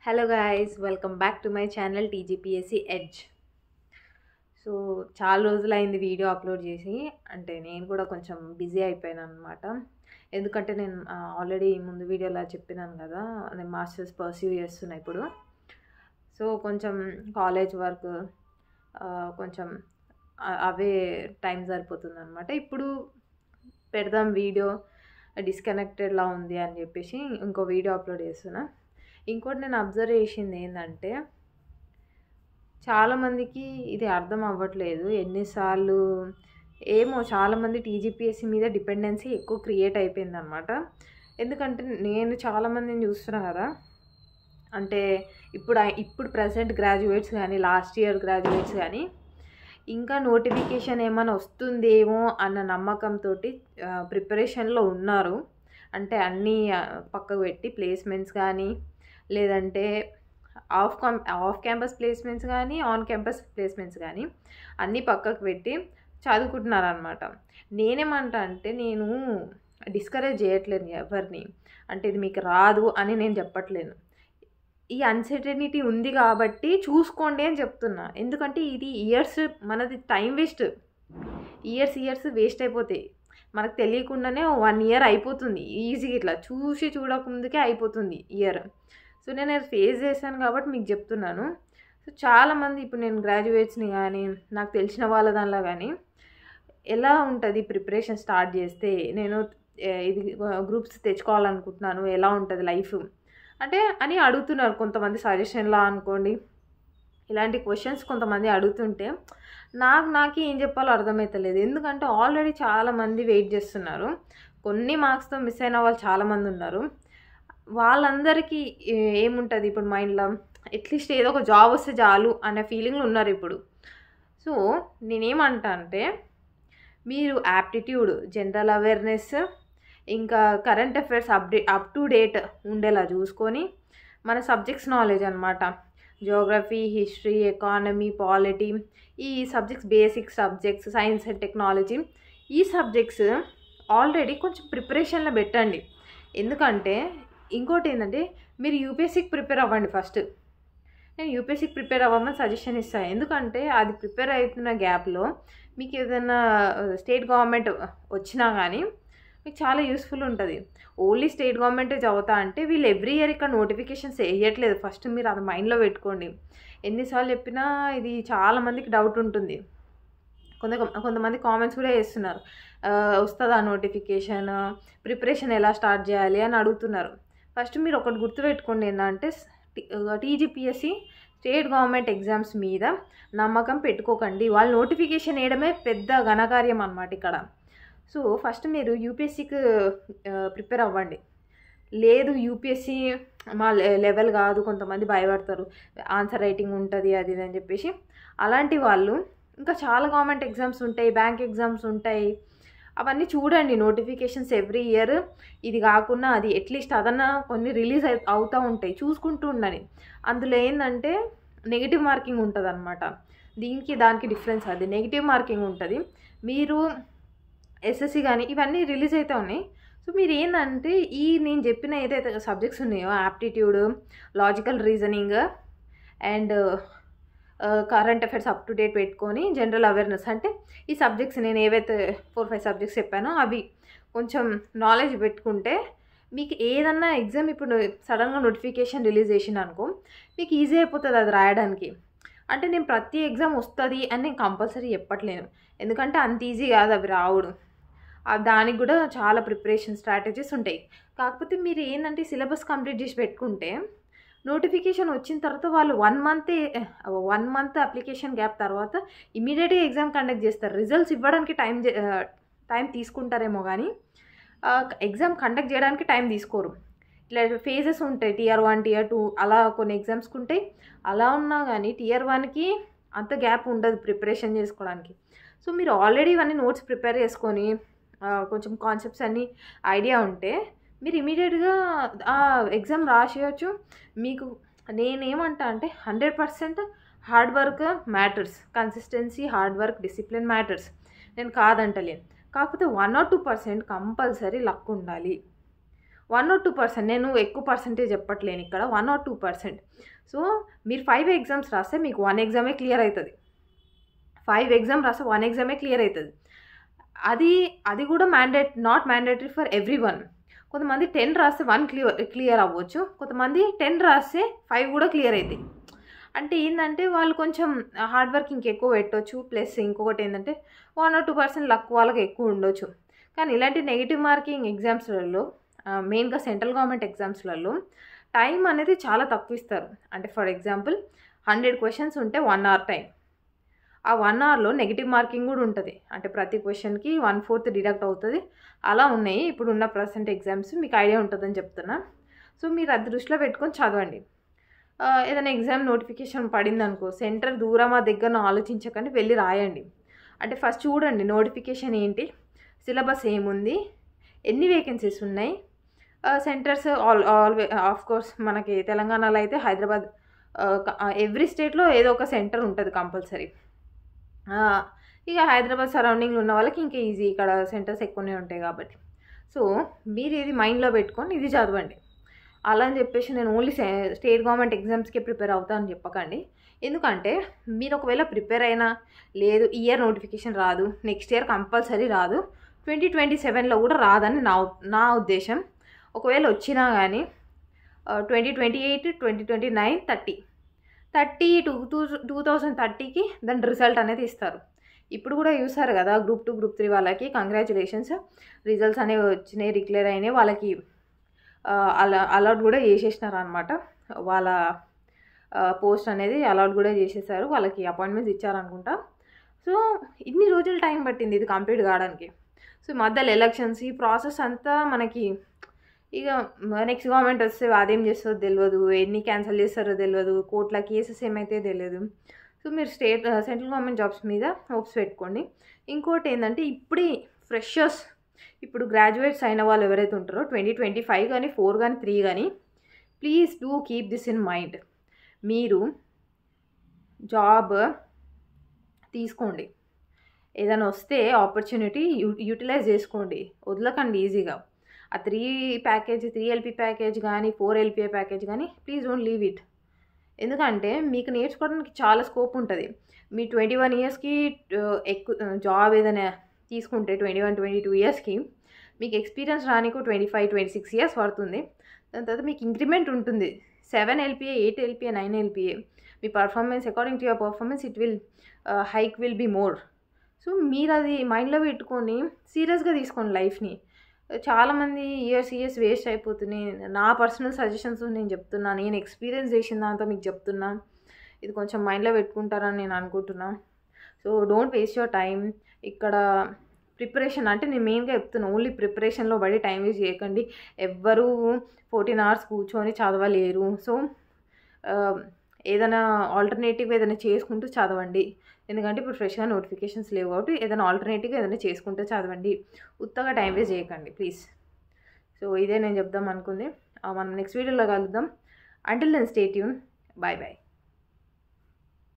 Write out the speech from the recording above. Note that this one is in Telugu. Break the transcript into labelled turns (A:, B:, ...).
A: Hello guys, welcome back to my channel TGPSC edge. So చాలా రోజులైంది వీడియో అప్లోడ్ చేసి. అంటే నేను కూడా కొంచెం బిజీ అయిపోయాను అనమాట. ఎందుకంటే నేను ఆల్రెడీ ముందు వీడియోలో చెప్పినాను కదా, నేను మాస్టర్స్ పర్స్యూ చేస్తున్నా ఇప్పుడు. సో కొంచెం కాలేజ్ వర్క్ కొంచెం అవే టైం సరిపోతుంది అనమాట. ఇప్పుడు పెడదాం వీడియో, డిస్కనెక్టెడ్లా ఉంది అని చెప్పేసి ఇంకో వీడియో అప్లోడ్ చేస్తున్నా. ఇంకోటి నేను అబ్జర్వ్ చేసింది ఏంటంటే, చాలామందికి ఇది అర్థం అవ్వట్లేదు. ఎన్నిసార్లు ఏమో చాలామంది టీజీపీఎస్సీ మీద డిపెండెన్సీ ఎక్కువ క్రియేట్ అయిపోయింది అనమాట. ఎందుకంటే నేను చాలామందిని చూస్తున్నా కదా, అంటే ఇప్పుడు ప్రజెంట్ గ్రాడ్యుయేట్స్ కానీ, లాస్ట్ ఇయర్ గ్రాడ్యుయేట్స్ కానీ ఇంకా నోటిఫికేషన్ ఏమైనా వస్తుందేమో అన్న నమ్మకంతో ప్రిపరేషన్లో ఉన్నారు. అంటే అన్నీ పక్కకు పెట్టి ప్లేస్మెంట్స్ కానీ, లేదంటే ఆఫ్ క్యాంపస్ ప్లేస్మెంట్స్ కానీ, ఆన్ క్యాంపస్ ప్లేస్మెంట్స్ కానీ అన్నీ పక్కకు పెట్టి చదువుకుంటున్నారు అనమాట. నేనేమంటా అంటే, నేను డిస్కరేజ్ చేయట్లేదు ఎవరిని. అంటే ఇది మీకు రాదు అని నేను చెప్పట్లేను. ఈ అన్సర్టనిటీ ఉంది కాబట్టి చూసుకోండి అని చెప్తున్నా. ఎందుకంటే ఇది ఇయర్స్, మనది టైం వేస్ట్. ఇయర్స్ వేస్ట్ అయిపోతాయి. మనకు తెలియకుండానే 1 ఇయర్ అయిపోతుంది ఈజీగా. ఇట్లా చూడకముందుకే అయిపోతుంది ఇయర్. సో నేను అది ఫేస్ చేశాను కాబట్టి మీకు చెప్తున్నాను. సో చాలామంది ఇప్పుడు నేను గ్రాడ్యుయేట్స్ని కానీ, నాకు తెలిసిన వాళ్ళ దానిలో కానీ ఎలా ఉంటుంది ప్రిపరేషన్ స్టార్ట్ చేస్తే, నేను ఇది గ్రూప్స్ తెచ్చుకోవాలనుకుంటున్నాను, ఎలా ఉంటుంది లైఫ్ అంటే అని అడుగుతున్నారు కొంతమంది. సజెషన్లా అనుకోండి, ఇలాంటి క్వశ్చన్స్ కొంతమంది అడుగుతుంటే నాకు ఏం చెప్పాలో అర్థమవుతలేదు. ఎందుకంటే ఆల్రెడీ చాలామంది వెయిట్ చేస్తున్నారు. కొన్ని మార్క్స్తో మిస్ అయిన వాళ్ళు చాలామంది ఉన్నారు. వాళ్ళందరికీ ఏముంటుంది ఇప్పుడు మైండ్లో, అట్లీస్ట్ ఏదో ఒక జాబ్ వస్తే చాలు అనే ఫీలింగ్లో ఉన్నారు ఇప్పుడు. సో నేనేమంటా అంటే, మీరు యాప్టిట్యూడ్, జనరల్ అవేర్నెస్, ఇంకా current affairs up to date ఉండేలా చూసుకొని, మన సబ్జెక్ట్స్ నాలెడ్జ్ అనమాట, జియోగ్రఫీ, హిస్టరీ, ఎకానమీ, పాలిటీ, ఈ subjects, basic subjects, science and technology, ఈ సబ్జెక్ట్స్ ఆల్రెడీ కొంచెం ప్రిపరేషన్లో పెట్టండి. ఎందుకంటే ఇంకోటి ఏంటంటే, మీరు యూపీఎస్సీకి ప్రిపేర్ అవ్వండి ఫస్ట్. నేను యూపీఎస్సీకి ప్రిపేర్ అవ్వమని సజెషన్ ఇస్తాను. ఎందుకంటే అది ప్రిపేర్ అవుతున్న గ్యాప్లో మీకు ఏదైనా స్టేట్ గవర్నమెంట్ వచ్చినా కానీ మీకు చాలా యూస్ఫుల్ ఉంటుంది. ఓన్లీ స్టేట్ గవర్నమెంటే చదువుతా అంటే వీళ్ళు ఎవ్రీ ఇయర్ ఇక్కడ నోటిఫికేషన్స్ వేయట్లేదు. ఫస్ట్ మీరు అది మైండ్లో పెట్టుకోండి. ఎన్నిసార్లు చెప్పినా ఇది చాలామందికి డౌట్ ఉంటుంది. కొంతమంది కామెంట్స్ కూడా చేస్తున్నారు, వస్తుందా నోటిఫికేషన్, ప్రిపరేషన్ ఎలా స్టార్ట్ చేయాలి అని అడుగుతున్నారు. ఫస్ట్ మీరు ఒకటి గుర్తుపెట్టుకోండి, ఏంటంటే టీజీపీఎస్సీ స్టేట్ గవర్నమెంట్ ఎగ్జామ్స్ మీద నమ్మకం పెట్టుకోకండి. వాళ్ళు నోటిఫికేషన్ వేయడమే పెద్ద ఘనకార్యం అన్నమాట ఇక్కడ. సో ఫస్ట్ మీరు యూపీఎస్సీకి ప్రిపేర్ అవ్వండి. లేదు యూపీఎస్సీ మా లెవెల్ కాదు, కొంతమంది భయపడతారు, ఆన్సర్ రైటింగ్ ఉంటుంది అది ఇది అని చెప్పేసి. అలాంటి వాళ్ళు ఇంకా చాలా గవర్నమెంట్ ఎగ్జామ్స్ ఉంటాయి, బ్యాంక్ ఎగ్జామ్స్ ఉంటాయి, అవన్నీ చూడండి. నోటిఫికేషన్స్ ఎవ్రీ ఇయర్, ఇది కాకుండా అది అట్లీస్ట్ అదన్నా కొన్ని రిలీజ్ అవుతూ ఉంటాయి, చూసుకుంటూ ఉండండి. అందులో ఏంటంటే నెగిటివ్ మార్కింగ్ ఉంటుంది అనమాట. దానికి డిఫరెన్స్ అది. నెగిటివ్ మార్కింగ్ ఉంటుంది. మీరు ఎస్ఎస్సి కానీ ఇవన్నీ రిలీజ్ అవుతూ ఉన్నాయి. సో మీరు ఏంటంటే నేను చెప్పిన ఏదైతే సబ్జెక్ట్స్ ఉన్నాయో, aptitude, logical reasoning and current affairs up to date పెట్టుకొని, జనరల్ అవేర్నెస్ అంటే ఈ సబ్జెక్ట్స్ నేను ఏవైతే 4-5 సబ్జెక్ట్స్ చెప్పానో అవి కొంచెం నాలెడ్జ్ పెట్టుకుంటే మీకు ఏదన్నా ఎగ్జామ్ ఇప్పుడు సడన్గా నోటిఫికేషన్ రిలీజ్ చేసిన అనుకో, మీకు ఈజీ అయిపోతుంది అది రాయడానికి. అంటే నేను ప్రతి ఎగ్జామ్ వస్తుంది అని నేను కంపల్సరీ చెప్పట్లేను, ఎందుకంటే అంత ఈజీ కాదు అవి రావడం. దానికి కూడా చాలా ప్రిపరేషన్ స్ట్రాటజీస్ ఉంటాయి. కాకపోతే మీరు ఏంటంటే సిలబస్ కంప్లీట్ చేసి పెట్టుకుంటే, నోటిఫికేషన్ వచ్చిన తర్వాత వాళ్ళు 1 మంత్ అప్లికేషన్ గ్యాప్ తర్వాత ఇమీడియట్గా ఎగ్జామ్ కండక్ట్ చేస్తారు. రిజల్ట్స్ ఇవ్వడానికి టైం తీసుకుంటారేమో కానీ ఎగ్జామ్ కండక్ట్ చేయడానికి టైం తీసుకోరు. ఇట్లా ఫేజెస్ ఉంటాయి, Tier 1, Tier 2 అలా కొన్ని ఎగ్జామ్స్కి ఉంటాయి. అలా ఉన్నా కానీ Tier 1కి అంత గ్యాప్ ఉండదు ప్రిపరేషన్ చేసుకోవడానికి. సో మీరు ఆల్రెడీ ఇవన్నీ నోట్స్ ప్రిపేర్ చేసుకొని కొంచెం కాన్సెప్ట్స్ అన్నీ ఐడియా ఉంటే మీరు ఇమీడియట్గా ఆ ఎగ్జామ్ రాసేయచ్చు. మీకు నేనేమంటా అంటే 100% hard work matters, consistency, hard work, discipline matters. నేను కాదంటలేను. కాకపోతే 1 or 2% కంపల్సరీ లక్ ఉండాలి. 1 or 2%, నేను ఎక్కువ పర్సెంటేజ్ చెప్పట్లేను ఇక్కడ, 1 or 2%. సో మీరు 5 ఎగ్జామ్స్ రాస్తే మీకు 1 ఎగ్జామే క్లియర్ అవుతుంది. 5 ఎగ్జామ్ రాస్తే 1 ఎగ్జామే క్లియర్ అవుతుంది. అది కూడా not mandatory for every one. కొంతమంది 10 రాస్తే 1 క్లియర్ అవ్వచ్చు, కొంతమంది 10 రాస్తే 5 కూడా క్లియర్ అవుతాయి. అంటే ఏంటంటే వాళ్ళు కొంచెం హార్డ్ వర్క్ ఇంకెక్కువ పెట్టవచ్చు. ప్లస్ ఇంకొకటి ఏంటంటే 1 or 2% లక్ వాళ్ళకి ఎక్కువ ఉండొచ్చు. కానీ ఇలాంటి నెగిటివ్ మార్కింగ్ ఎగ్జామ్స్లలో, మెయిన్గా సెంట్రల్ గవర్నమెంట్ ఎగ్జామ్స్లలో టైం అనేది చాలా తక్కువ ఇస్తారు. అంటే ఫర్ ఎగ్జాంపుల్ 100 క్వశ్చన్స్ ఉంటే 1 hour టైం. ఆ 1 hourలో నెగిటివ్ మార్కింగ్ కూడా ఉంటుంది. అంటే ప్రతి క్వశ్చన్కి 1/4 డిడక్ట్ అవుతుంది. అలా ఉన్నాయి ఇప్పుడు ఉన్న ప్రజెంట్ ఎగ్జామ్స్. మీకు ఐడియా ఉంటుందని చెప్తున్నా. సో మీరు అది దృష్టిలో పెట్టుకొని చదవండి. ఏదైనా ఎగ్జామ్ నోటిఫికేషన్ పడింది అనుకో, సెంటర్ దూరమా దగ్గరను ఆలోచించకండి, వెళ్ళి రాయండి. అంటే ఫస్ట్ చూడండి నోటిఫికేషన్ ఏంటి, సిలబస్ ఏముంది, ఎన్ని వేకెన్సీస్ ఉన్నాయి, సెంటర్స్ ఆఫ్ కోర్స్ మనకి తెలంగాణలో అయితే హైదరాబాద్, ఎవ్రీ స్టేట్లో ఏదో ఒక సెంటర్ ఉంటుంది కంపల్సరీ. ఇక హైదరాబాద్ సరౌండింగ్లో ఉన్న వాళ్ళకి ఇంకా ఈజీ, ఇక్కడ సెంటర్స్ ఎక్కువనే ఉంటాయి కాబట్టి. సో మీరు ఇది మైండ్లో పెట్టుకొని ఇది చదవండి. అలా అని చెప్పేసి నేను ఓన్లీ స్టేట్ గవర్నమెంట్ ఎగ్జామ్స్కే ప్రిపేర్ అవుతా అని చెప్పకండి. ఎందుకంటే మీరు ఒకవేళ ప్రిపేర్ అయినా, లేదు ఈ ఇయర్ నోటిఫికేషన్ రాదు, నెక్స్ట్ ఇయర్ కంపల్సరీ రాదు, 2027లో కూడా రాదని నా ఉద్దేశం. ఒకవేళ వచ్చినా కానీ 2028, 2029, 2030కి దాని రిజల్ట్ అనేది ఇస్తారు. ఇప్పుడు కూడా చూసారు కదా గ్రూప్ 2, గ్రూప్ 3 వాళ్ళకి కంగ్రాచులేషన్స్, రిజల్ట్స్ అనేవి వచ్చినాయి, డిక్లేర్ అయినాయి. వాళ్ళకి అలాట్ కూడా చేసేసినారు అనమాట. వాళ్ళ పోస్ట్ అనేది అలాట్ కూడా చేసేసారు, వాళ్ళకి అపాయింట్మెంట్స్ ఇచ్చారనుకుంటా. సో ఇన్ని రోజులు టైం పట్టింది ఇది కంప్లీట్ కావడానికి. సో మధ్యలో ఎలక్షన్స్, ఈ ప్రాసెస్ అంతా మనకి ఇక నెక్స్ట్ గవర్నమెంట్ వస్తే అదేం చేస్తుందో తెలియదు, ఎన్ని క్యాన్సిల్ చేస్తారో తెలియదు, కోర్టుల కేసెస్ ఏమైతే తెలియదు. సో మీరు సెంట్రల్ గవర్నమెంట్ జాబ్స్ మీద హోప్స్ పెట్టుకోండి. ఇంకోటి ఏంటంటే ఇప్పుడే ఫ్రెషర్స్, ఇప్పుడు గ్రాడ్యుయేట్స్ అయిన వాళ్ళు ఎవరైతే ఉంటారో 2025 కానీ 4 కానీ 3 కానీ, please do keep this in mind. మీరు జాబ్ తీసుకోండి, ఏదైనా వస్తే ఆపర్చునిటీ యూటిలైజ్ చేసుకోండి, వదలకండి ఈజీగా. ఆ 3 LP ప్యాకేజ్ కానీ 4 LPA ప్యాకేజ్ కానీ ప్లీజ్ డోంట్ లీవ్ ఇట్. ఎందుకంటే మీకు నేర్చుకోవడానికి చాలా స్కోప్ ఉంటుంది. మీ 21 ఇయర్స్కి ఎక్కువ జాబ్ ఏదైనా తీసుకుంటే 21-22 ఇయర్స్కి మీకు ఎక్స్పీరియన్స్ రానికో 25-26 ఇయర్స్ పడుతుంది. దాని తర్వాత మీకు ఇంక్రిమెంట్ ఉంటుంది. 7 LPA, 8 LPA, 9 LPA. మీ performance according to your performance it will hike will be more. So మీరు అది మైండ్లో పెట్టుకొని సీరియస్గా తీసుకోండి లైఫ్ని. చాలామంది ఇయర్స్ వేస్ట్ అయిపోతున్నాయి. నా పర్సనల్ సజెషన్స్ నేను చెప్తున్నా, నేను ఎక్స్పీరియన్స్ చేసిన దాంతో మీకు చెప్తున్నా. ఇది కొంచెం మైండ్లో పెట్టుకుంటారని నేను అనుకుంటున్నా. So don't waste your time. ఇక్కడ ప్రిపరేషన్ అంటే నేను మెయిన్గా చెప్తున్నా, ఓన్లీ ప్రిపరేషన్లో పడి టైం వేస్ట్ చేయకండి. ఎవ్వరూ 14 hours కూర్చొని చదవలేరు. సో ఏదైనా ఆల్టర్నేటివ్ ఏదైనా చేసుకుంటూ చదవండి. ఎందుకంటే ఇప్పుడు ఫ్రెష్గా నోటిఫికేషన్స్ లేవు కాబట్టి ఏదైనా ఆల్టర్నేటివ్గా ఏదైనా చేసుకుంటూ చదవండి. ఉత్తగా టైం వేస్ట్ చేయకండి ప్లీజ్. సో ఇదే నేను చెప్దాం అనుకుంది. మనం నెక్స్ట్ వీడియోలో కలుద్దాం. Until then stay tune. Bye bye.